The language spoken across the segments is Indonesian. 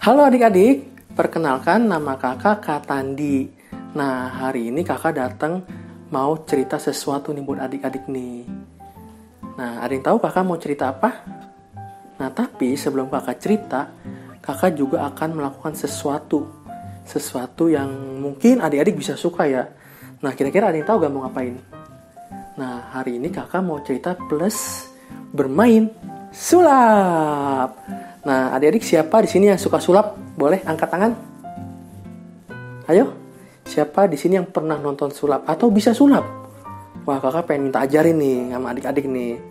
Halo adik-adik, perkenalkan nama kakak Katandi. Nah, hari ini kakak datang mau cerita sesuatu nih buat adik-adik nih. Nah, ada yang tahu kakak mau cerita apa? Nah, tapi sebelum kakak cerita, kakak juga akan melakukan sesuatu yang mungkin adik-adik bisa suka ya. Nah, kira-kira ada yang tahu gak mau ngapain? Nah, hari ini kakak mau cerita plus bermain sulap. Nah, adik-adik siapa di sini yang suka sulap? Boleh angkat tangan? Ayo, siapa di sini yang pernah nonton sulap atau bisa sulap? Wah, kakak pengen minta ajarin nih sama adik-adik nih.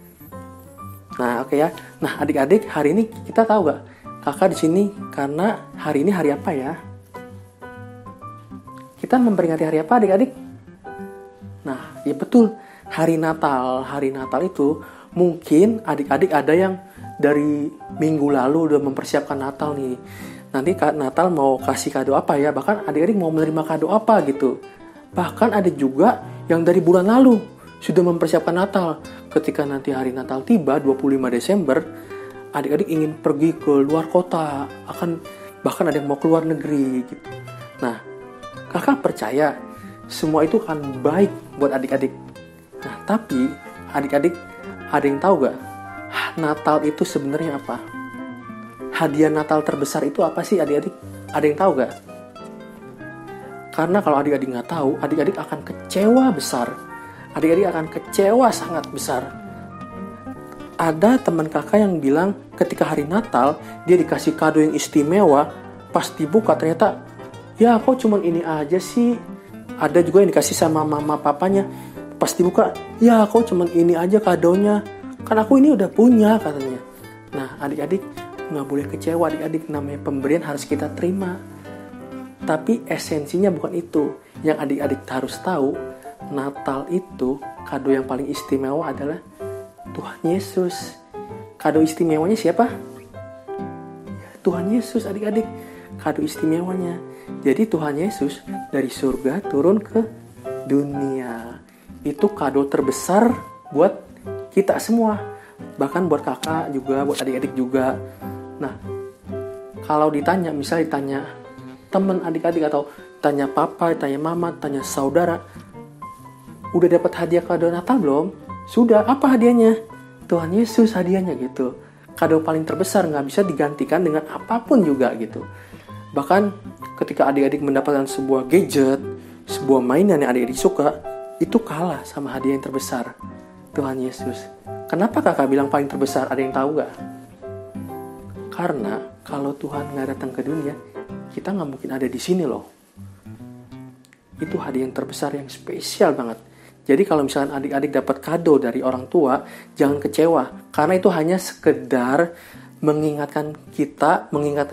Nah, oke ya. Nah, adik-adik hari ini kita tahu gak? Kakak di sini karena hari ini hari apa ya? Kita memperingati hari apa adik-adik? Nah, ya betul. Hari Natal. Hari Natal itu mungkin adik-adik ada yang dari minggu lalu udah mempersiapkan Natal nih. Nanti Natal mau kasih kado apa ya? Bahkan adik-adik mau menerima kado apa gitu. Bahkan ada juga yang dari bulan lalu sudah mempersiapkan Natal. Ketika nanti hari Natal tiba 25 Desember, adik-adik ingin pergi ke luar kota. Bahkan ada yang mau ke luar negeri gitu. Nah, kakak percaya semua itu akan baik buat adik-adik. Nah, tapi adik-adik ada yang tahu gak? Natal itu sebenarnya apa? Hadiah Natal terbesar itu apa sih adik-adik? Ada yang tahu gak? Karena kalau adik-adik nggak tahu, adik-adik akan kecewa besar. Adik-adik akan kecewa sangat besar. Ada teman kakak yang bilang ketika hari Natal, dia dikasih kado yang istimewa, pas dibuka ternyata, ya kok cuman ini aja sih. Ada juga yang dikasih sama mama papanya, pas dibuka, ya kok cuman ini aja kadonya. Kan aku ini udah punya katanya. Nah, adik-adik nggak boleh kecewa. Adik-adik, namanya pemberian harus kita terima. Tapi esensinya bukan itu. Yang adik-adik harus tahu, Natal itu kado yang paling istimewa adalah Tuhan Yesus. Kado istimewanya siapa? Tuhan Yesus adik-adik. Kado istimewanya. Jadi Tuhan Yesus dari surga turun ke dunia. Itu kado terbesar buat kita semua, bahkan buat kakak juga, buat adik-adik juga. Nah, kalau ditanya, misalnya ditanya teman adik-adik atau tanya papa, tanya mama, tanya saudara, udah dapat hadiah kado Natal belum? Sudah. Apa hadiahnya? Tuhan Yesus hadiahnya gitu. Kado paling terbesar, nggak bisa digantikan dengan apapun juga gitu. Bahkan ketika adik-adik mendapatkan sebuah gadget, sebuah mainan yang adik-adik suka, itu kalah sama hadiah yang terbesar, Tuhan Yesus. Kenapa kakak bilang paling terbesar? Ada yang tahu gak? Karena kalau Tuhan gak datang ke dunia, kita gak mungkin ada di sini loh. Itu hadiah yang terbesar, yang spesial banget. Jadi kalau misalkan adik-adik dapat kado dari orang tua, jangan kecewa. Karena itu hanya sekedar mengingatkan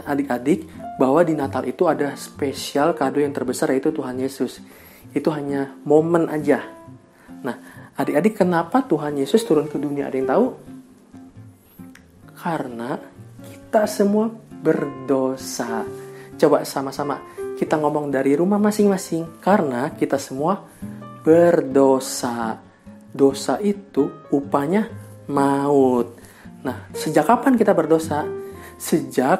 adik-adik bahwa di Natal itu ada spesial kado yang terbesar, yaitu Tuhan Yesus. Itu hanya momen aja. Nah, adik-adik, kenapa Tuhan Yesus turun ke dunia? Ada yang tahu? Karena kita semua berdosa. Coba sama-sama kita ngomong dari rumah masing-masing. Karena kita semua berdosa. Dosa itu upahnya maut. Nah, sejak kapan kita berdosa?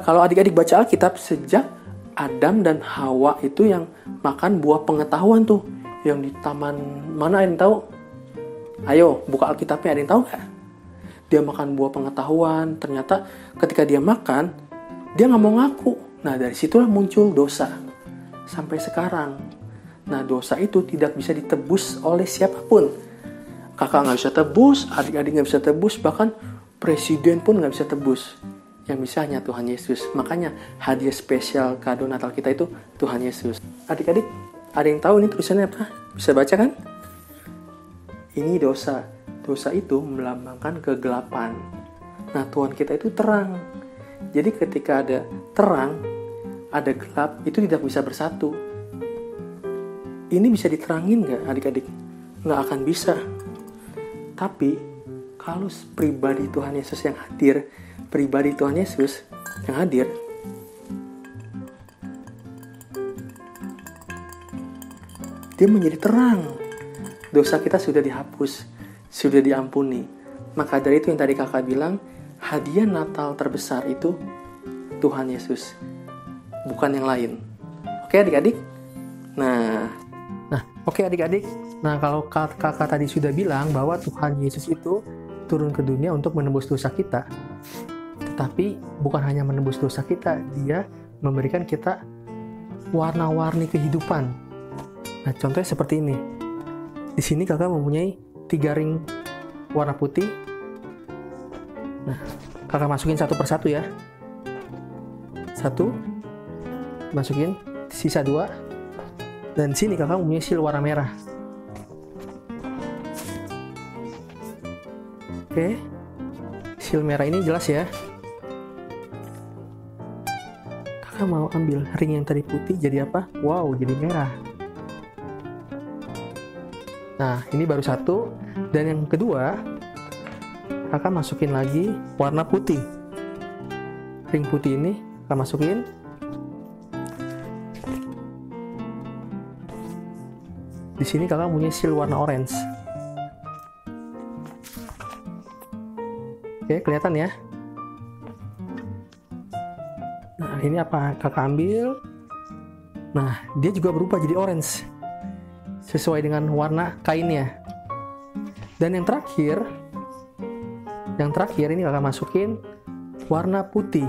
Kalau adik-adik baca Alkitab, sejak Adam dan Hawa itu yang makan buah pengetahuan tuh. Yang di taman mana, ada yang tahu? Ayo, buka Alkitabnya, ada yang tahu gak? Dia makan buah pengetahuan, ternyata ketika dia makan, dia gak mau ngaku. Nah, dari situlah muncul dosa. Sampai sekarang. Nah, dosa itu tidak bisa ditebus oleh siapapun. Kakak gak bisa tebus, adik-adik gak bisa tebus, bahkan presiden pun gak bisa tebus. Yang bisa hanya Tuhan Yesus. Makanya hadiah spesial kado Natal kita itu Tuhan Yesus. Adik-adik, ada yang tahu ini tulisannya apa? Bisa baca kan? Ini dosa. Dosa itu melambangkan kegelapan. Nah, Tuhan kita itu terang. Jadi ketika ada terang, ada gelap, itu tidak bisa bersatu. Ini bisa diterangin gak adik-adik? Nggak akan bisa. Tapi kalau pribadi Tuhan Yesus yang hadir, pribadi Tuhan Yesus yang hadir, dia menjadi terang. Dosa kita sudah dihapus, sudah diampuni. Maka dari itu yang tadi kakak bilang, hadiah Natal terbesar itu Tuhan Yesus. bukan yang lain. Oke adik-adik? Nah, oke adik-adik. Nah, kalau kakak tadi sudah bilang bahwa Tuhan Yesus itu turun ke dunia untuk menebus dosa kita. Tetapi bukan hanya menebus dosa kita, dia memberikan kita warna-warni kehidupan. Nah, contohnya seperti ini. Di sini kakak mempunyai 3 ring warna putih. Nah, kakak masukin satu persatu ya. 1, masukin, sisa 2. Dan sini kakak mempunyai seal warna merah. Oke, seal merah ini jelas ya. Kakak mau ambil ring yang tadi putih jadi apa? Wow, jadi merah. Nah, ini baru 1. Dan yang kedua, kakak masukin lagi warna putih. Ring putih ini kakak masukin. Di sini kakak punya seal warna orange. Oke, kelihatan ya. Nah, ini apa? Kakak ambil. Nah, dia juga berubah jadi orange. Sesuai dengan warna kainnya. Dan yang terakhir ini kakak masukin warna putih.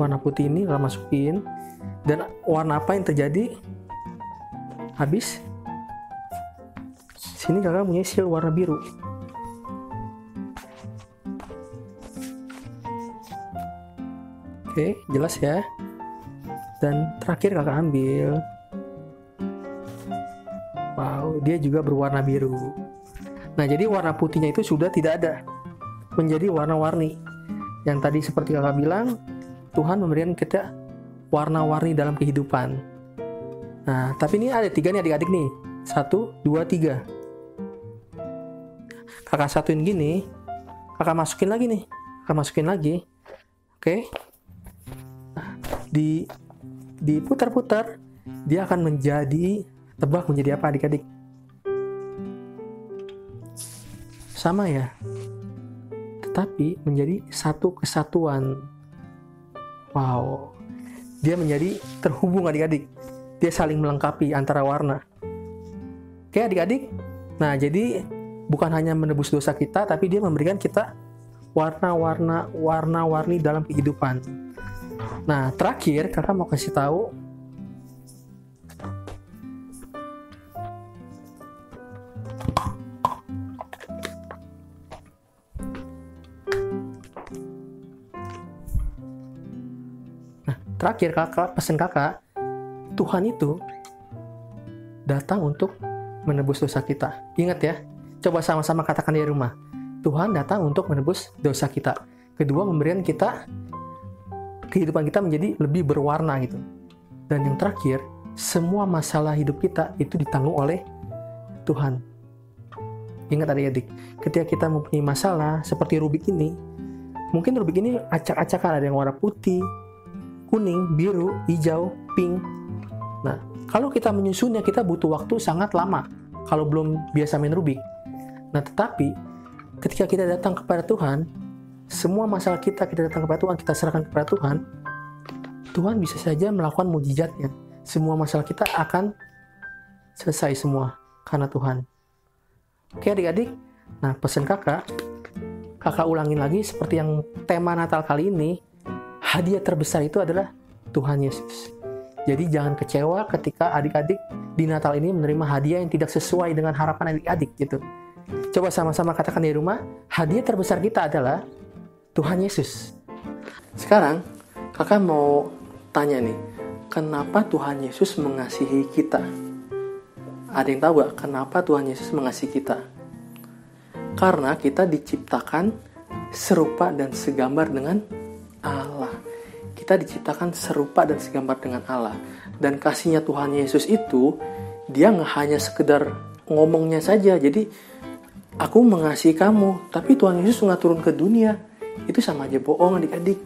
Warna putih ini kakak masukin. Dan warna apa yang terjadi? Habis. Sini kakak punya seal warna biru. Oke, jelas ya. Dan terakhir kakak ambil. Wow, dia juga berwarna biru. Nah, jadi warna putihnya itu sudah tidak ada. Menjadi warna-warni. Yang tadi seperti kakak bilang, Tuhan memberikan kita warna-warni dalam kehidupan. Nah, tapi ini ada 3 nih adik-adik nih. 1, 2, 3. Kakak satuin gini, kakak masukin lagi nih. Kakak masukin lagi. Oke. Nah, diputar-putar, dia akan menjadi, tebak menjadi apa adik-adik? Sama ya. Tetapi menjadi satu kesatuan. Wow. Dia menjadi terhubung adik-adik. Dia saling melengkapi antara warna. Oke adik-adik. Nah, jadi bukan hanya menebus dosa kita, tapi dia memberikan kita warna-warni dalam kehidupan. Nah, terakhir kakak mau kasih tahu pesan kakak, Tuhan itu datang untuk menebus dosa kita. Ingat ya, coba sama-sama katakan di rumah. Tuhan datang untuk menebus dosa kita. Kedua, memberikan kita, kehidupan kita menjadi lebih berwarna gitu. Dan yang terakhir, semua masalah hidup kita itu ditanggung oleh Tuhan. Ingat adik-adik, ketika kita mempunyai masalah seperti Rubik ini, mungkin Rubik ini acak-acakan, ada yang warna putih, kuning, biru, hijau, pink. Nah, kalau kita menyusunnya, kita butuh waktu sangat lama kalau belum biasa main Rubik. Nah, tetapi ketika kita datang kepada Tuhan, semua masalah kita datang kepada Tuhan, kita serahkan kepada Tuhan, Tuhan bisa saja melakukan mukjizatnya. Semua masalah kita akan selesai semua karena Tuhan. Oke adik-adik, nah pesan kakak ulangin lagi seperti yang tema Natal kali ini. Hadiah terbesar itu adalah Tuhan Yesus. Jadi jangan kecewa ketika adik-adik di Natal ini menerima hadiah yang tidak sesuai dengan harapan adik-adik gitu. Coba sama-sama katakan di rumah, hadiah terbesar kita adalah Tuhan Yesus. Sekarang kakak mau tanya nih, kenapa Tuhan Yesus mengasihi kita? Ada yang tahu gak kenapa Tuhan Yesus mengasihi kita? Karena kita diciptakan serupa dan segambar dengan Allah. Kita diciptakan serupa dan segambar dengan Allah. Dan kasihnya Tuhan Yesus itu, dia nggak hanya sekedar ngomongnya saja. Jadi, aku mengasihi kamu, tapi Tuhan Yesus nggak turun ke dunia. Itu sama aja bohong adik-adik.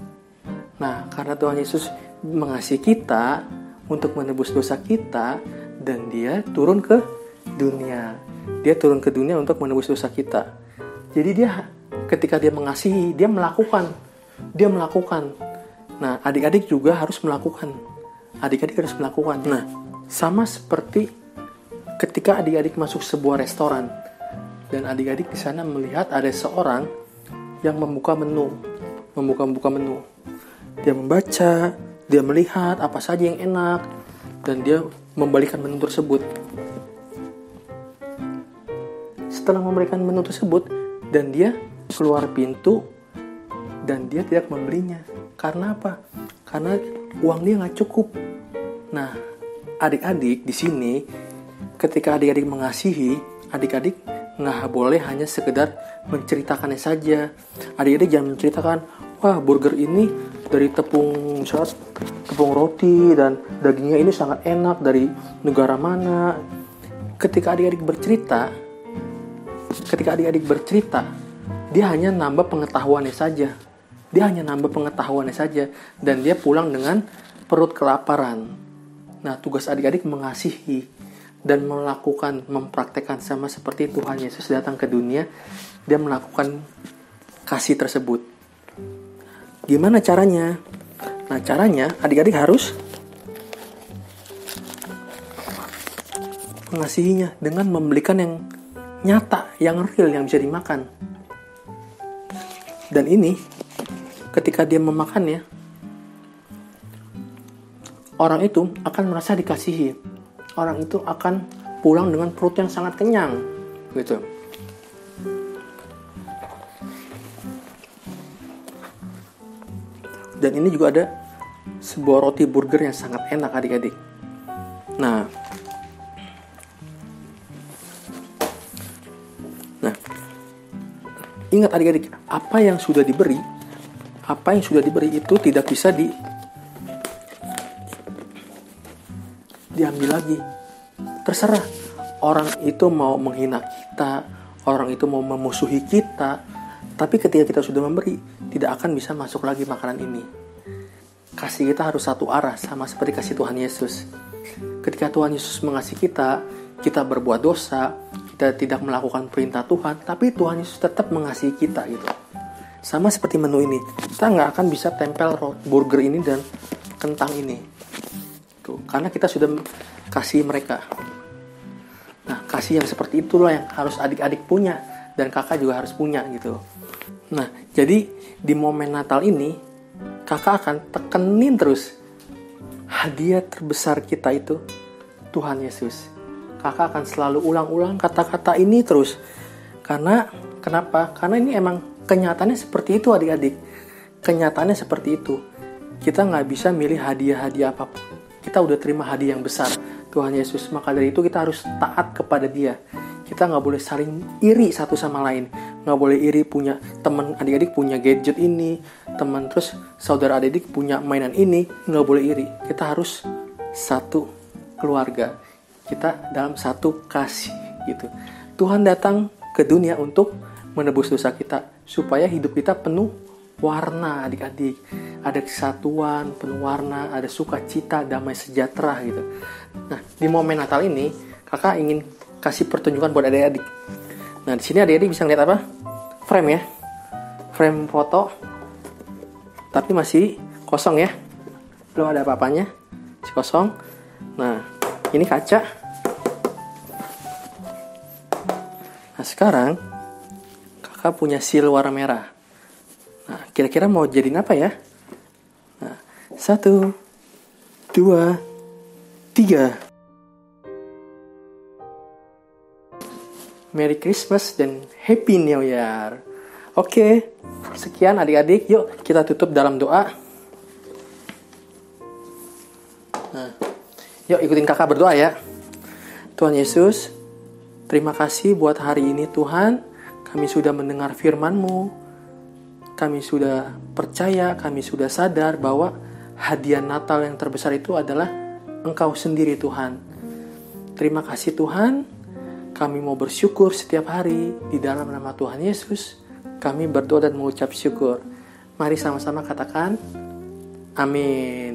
Nah, karena Tuhan Yesus mengasihi kita untuk menebus dosa kita, dan dia turun ke dunia. Dia turun ke dunia untuk menebus dosa kita. Jadi dia, ketika dia mengasihi, dia melakukan. Nah, adik-adik juga harus melakukan. Nah, sama seperti ketika adik-adik masuk sebuah restoran dan adik-adik di sana melihat ada seorang yang membuka menu. Dia membaca, dia melihat apa saja yang enak dan dia membalikan menu tersebut. Setelah memberikan menu tersebut dan dia keluar pintu dan dia tidak membelinya. Karena apa? Karena uang dia nggak cukup. Nah, adik-adik di sini, ketika adik-adik mengasihi, adik-adik nggak boleh hanya sekedar menceritakannya saja. Adik-adik jangan menceritakan, wah burger ini dari tepung roti dan dagingnya ini sangat enak dari negara mana. Ketika adik-adik bercerita, dia hanya nambah pengetahuannya saja. Dan dia pulang dengan perut kelaparan. Nah, tugas adik-adik mengasihi dan mempraktekkan sama seperti Tuhan Yesus datang ke dunia. Dia melakukan kasih tersebut. Gimana caranya? Nah, caranya adik-adik harus mengasihinya dengan membelikan yang nyata, yang real, yang bisa dimakan. Dan ini, ketika dia memakannya, orang itu akan merasa dikasihi. Orang itu akan pulang dengan perut yang sangat kenyang, gitu. Dan ini juga ada sebuah roti burger yang sangat enak, adik-adik. Nah, ingat adik-adik, apa yang sudah diberi itu tidak bisa diambil lagi. Terserah orang itu mau menghina kita, orang itu mau memusuhi kita, tapi ketika kita sudah memberi, tidak akan bisa masuk lagi makanan ini. Kasih kita harus satu arah, sama seperti kasih Tuhan Yesus. Ketika Tuhan Yesus mengasihi kita, kita berbuat dosa, kita tidak melakukan perintah Tuhan, tapi Tuhan Yesus tetap mengasihi kita gitu. Sama seperti menu ini, kita nggak akan bisa tempel burger ini dan kentang ini, tuh, karena kita sudah kasih mereka. Nah, kasih yang seperti itulah yang harus adik-adik punya dan kakak juga harus punya gitu. Nah, jadi di momen Natal ini kakak akan tekenin terus hadiah terbesar kita itu Tuhan Yesus. Kakak akan selalu ulang-ulang kata-kata ini terus. Karena kenapa? Karena ini emang kenyataannya seperti itu, adik-adik. Kenyataannya seperti itu. Kita nggak bisa milih hadiah-hadiah apapun. Kita udah terima hadiah yang besar, Tuhan Yesus. Maka dari itu kita harus taat kepada Dia. Kita nggak boleh saling iri satu sama lain. Nggak boleh iri punya teman adik-adik punya gadget ini, teman terus saudara adik-adik punya mainan ini. Nggak boleh iri. Kita harus satu keluarga. Kita dalam satu kasih gitu. Tuhan datang ke dunia untuk menebus dosa kita supaya hidup kita penuh warna, adik-adik. Ada kesatuan, penuh warna, ada sukacita, damai sejahtera gitu. Nah, di momen Natal ini kakak ingin kasih pertunjukan buat adik-adik. Nah, di sini adik-adik bisa ngeliat apa? Frame ya. Frame foto. Tapi masih kosong ya. Belum ada apa-apanya. Masih kosong. Nah, ini kaca. Nah, sekarang kakak punya seal warna merah. Nah, kira-kira mau jadiin apa ya? Nah, 1, 2, 3. Merry Christmas dan Happy New Year. Oke, sekian adik-adik. Yuk kita tutup dalam doa. Nah, yuk ikutin kakak berdoa ya. Tuhan Yesus, terima kasih buat hari ini Tuhan. Kami sudah mendengar firman-Mu. Kami sudah percaya, kami sudah sadar bahwa hadiah Natal yang terbesar itu adalah Engkau sendiri Tuhan. Terima kasih Tuhan. Kami mau bersyukur setiap hari di dalam nama Tuhan Yesus. Kami berdoa dan mengucap syukur. Mari sama-sama katakan, amin.